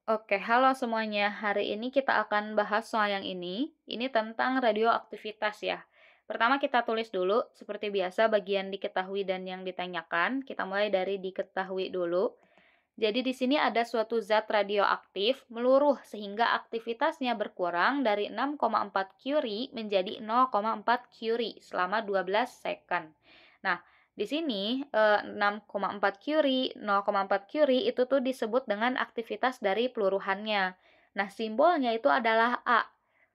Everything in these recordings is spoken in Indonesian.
Oke, halo semuanya. Hari ini kita akan bahas soal yang ini. Ini tentang radioaktivitas ya. Pertama kita tulis dulu, seperti biasa bagian diketahui dan yang ditanyakan. Kita mulai dari diketahui dulu. Jadi di sini ada suatu zat radioaktif meluruh sehingga aktivitasnya berkurang dari 6,4 curie menjadi 0,4 curie selama 12 second. Nah, di sini 6,4 curie, 0,4 curie itu tuh disebut dengan aktivitas dari peluruhannya. Nah, simbolnya itu adalah A.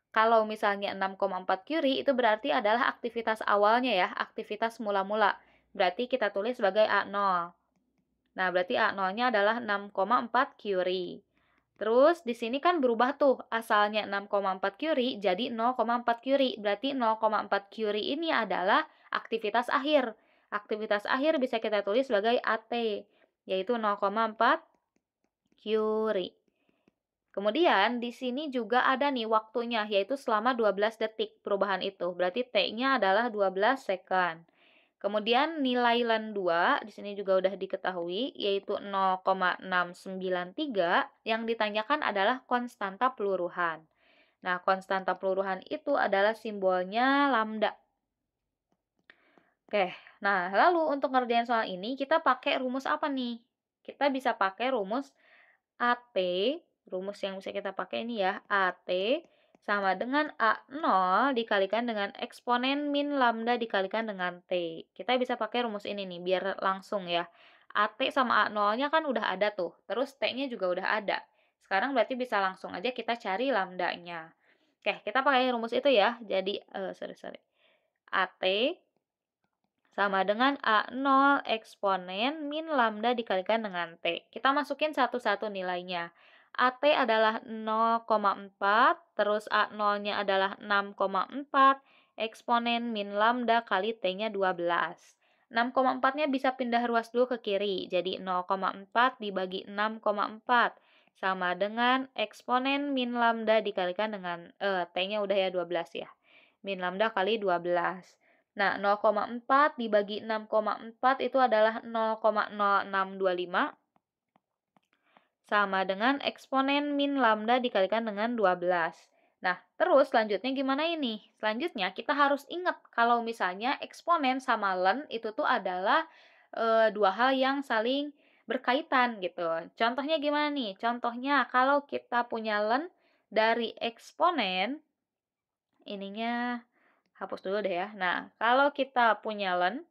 Kalau misalnya 6,4 curie itu berarti adalah aktivitas awalnya ya, aktivitas mula-mula. Berarti kita tulis sebagai A0. Nah, berarti A0-nya adalah 6,4 curie. Terus di sini kan berubah tuh, asalnya 6,4 curie jadi 0,4 curie. Berarti 0,4 curie ini adalah aktivitas akhir. Aktivitas akhir bisa kita tulis sebagai AT, yaitu 0,4 curie. Kemudian di sini juga ada nih waktunya, yaitu selama 12 detik perubahan itu. Berarti T-nya adalah 12 second. Kemudian nilai LAN 2 di sini juga udah diketahui, yaitu 0,693. Yang ditanyakan adalah konstanta peluruhan. Nah, konstanta peluruhan itu adalah simbolnya lambda. Oke, nah lalu untuk ngerjain soal ini kita pakai rumus apa nih? Kita bisa pakai rumus AT, rumus yang bisa kita pakai ini ya, AT sama dengan A0 dikalikan dengan eksponen min lambda dikalikan dengan T. Kita bisa pakai rumus ini nih, biar langsung ya. AT sama A0-nya kan udah ada tuh, terus T-nya juga udah ada. Sekarang berarti bisa langsung aja kita cari lambdanya. Oke, kita pakai rumus itu ya. Jadi, sorry. AT sama dengan A0 eksponen min lambda dikalikan dengan T. Kita masukin satu-satu nilainya. AT adalah 0,4, terus A0-nya adalah 6,4, eksponen min lambda kali T-nya 12. 6,4-nya bisa pindah ruas dulu ke kiri, jadi 0,4 dibagi 6,4 sama dengan eksponen min lambda dikalikan dengan T-nya udah ya 12 ya. Min lambda kali 12. Nah, 0,4 dibagi 6,4 itu adalah 0,0625 sama dengan eksponen min lambda dikalikan dengan 12. Nah, terus selanjutnya gimana ini? Selanjutnya kita harus ingat kalau misalnya eksponen sama ln itu tuh adalah dua hal yang saling berkaitan gitu. Contohnya gimana nih? Contohnya kalau kita punya ln dari eksponen, ininya hapus dulu deh ya. Nah, kalau kita punya ln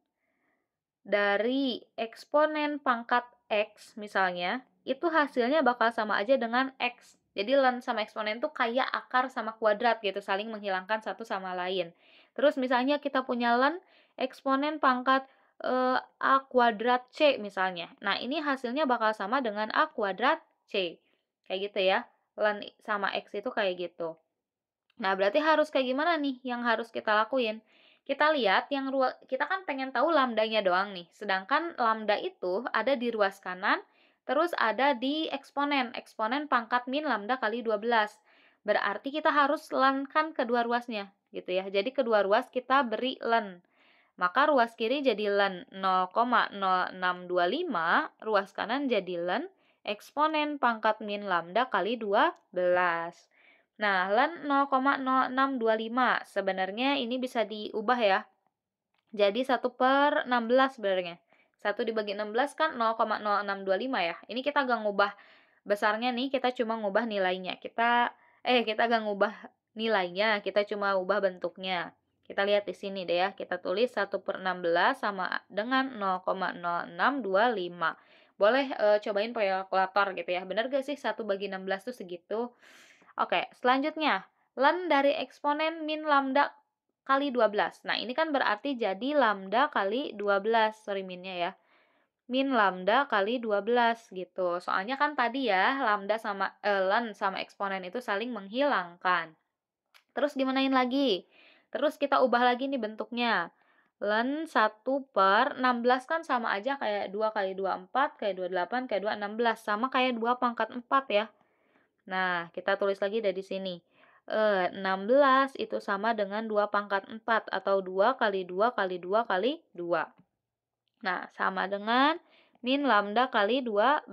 dari eksponen pangkat X misalnya, itu hasilnya bakal sama aja dengan X. Jadi ln sama eksponen tuh kayak akar sama kuadrat gitu, saling menghilangkan satu sama lain. Terus misalnya kita punya ln eksponen pangkat A kuadrat C misalnya. Nah, ini hasilnya bakal sama dengan A kuadrat C. Kayak gitu ya. Ln sama X itu kayak gitu. Nah, berarti harus kayak gimana nih yang harus kita lakuin? Kita lihat yang kita kan pengen tahu lambdanya doang nih. Sedangkan lambda itu ada di ruas kanan, terus ada di eksponen. Eksponen pangkat min lambda kali 12. Berarti kita harus lenkan kedua ruasnya, gitu ya. Jadi kedua ruas kita beri len. Maka ruas kiri jadi len 0,0625, ruas kanan jadi len eksponen pangkat min lambda kali 12. Nah, ln 0,0625 sebenarnya ini bisa diubah ya. Jadi 1/16 sebenarnya. 1 dibagi 16 kan 0,0625 ya. Ini kita gak ngubah besarnya nih, kita cuma ngubah nilainya. Kita gak ngubah nilainya, kita cuma ubah bentuknya. Kita lihat di sini deh ya, kita tulis 1/16 sama dengan 0,0625. Boleh cobain pakai kalkulator gitu ya. Bener gak sih 1 bagi 16 tuh segitu? Oke, selanjutnya, ln dari eksponen min lambda kali 12. Nah, ini kan berarti jadi lambda kali 12, sorry minnya ya. Min lambda kali 12 gitu. Soalnya kan tadi ya, lambda sama ln sama eksponen itu saling menghilangkan. Terus dimanain lagi? Terus kita ubah lagi nih bentuknya. Ln 1/16 kan sama aja kayak 2 kali 2, 4, kayak 28, kayak 2, 16. Sama kayak 2 pangkat 4 ya. Nah, kita tulis lagi dari sini. 16 itu sama dengan 2 pangkat 4 atau 2 kali 2 kali 2 kali 2. Nah, sama dengan min lambda kali 12.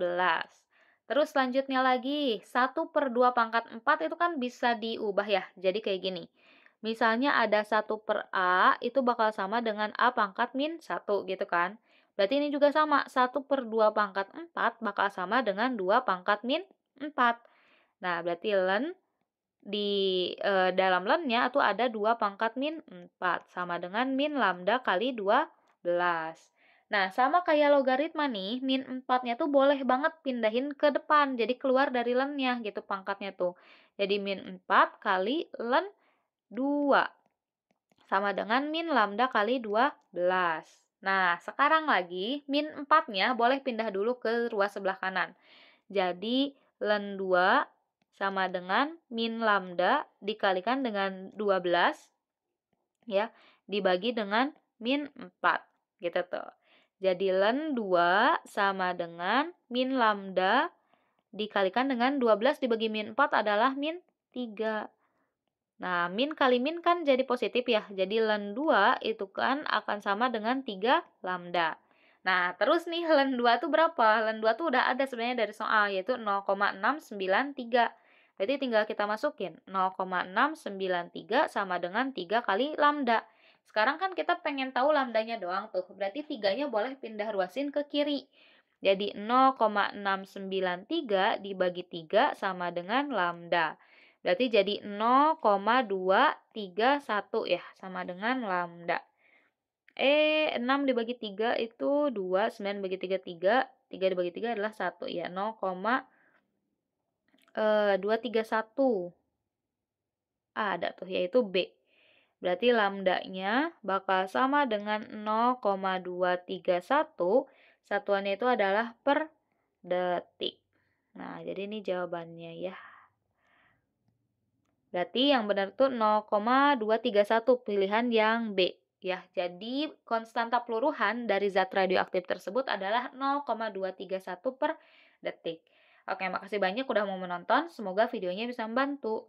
Terus selanjutnya lagi, 1/2 pangkat 4 itu kan bisa diubah ya, jadi kayak gini. Misalnya ada 1/A itu bakal sama dengan A pangkat min 1 gitu kan. Berarti ini juga sama, 1/2 pangkat 4 bakal sama dengan 2 pangkat min 4. Nah, berarti dalam lennya tuh ada 2 pangkat min 4, sama dengan min lambda kali 12. Nah, sama kayak logaritma nih, min 4-nya tuh boleh banget pindahin ke depan, jadi keluar dari lennya gitu pangkatnya tuh. Jadi min 4 kali len 2, sama dengan min lambda kali 12. Nah, sekarang lagi, min 4-nya boleh pindah dulu ke ruas sebelah kanan. Jadi, len 2 sama dengan min lambda dikalikan dengan 12 ya, dibagi dengan min 4 gitu tuh. Jadi len 2 sama dengan min lambda dikalikan dengan 12 dibagi min 4 adalah min 3. Nah, min kali min kan jadi positif ya. Jadi len 2 itu kan akan sama dengan 3 lambda. Nah, terus nih len 2 tuh berapa? Len 2 tuh udah ada sebenarnya dari soal, yaitu 0,693. Berarti tinggal kita masukin 0,693 sama dengan 3 kali lambda. Sekarang kan kita pengen tahu lambdanya doang tuh. Berarti 3-nya boleh pindah ruasin ke kiri. Jadi 0,693 dibagi 3 sama dengan lambda. Berarti jadi 0,231 ya, sama dengan lambda. 6 dibagi 3 itu 2, 9 dibagi 3, 3 dibagi 3 adalah 1 ya, 0,231. Ada tuh, yaitu B. Berarti lambdanya bakal sama dengan 0,231, satuannya itu adalah per detik. Nah, jadi ini jawabannya ya. Berarti yang benar tuh 0,231, pilihan yang B. Ya, jadi konstanta peluruhan dari zat radioaktif tersebut adalah 0,231 per detik. Oke, makasih banyak udah mau menonton. Semoga videonya bisa membantu.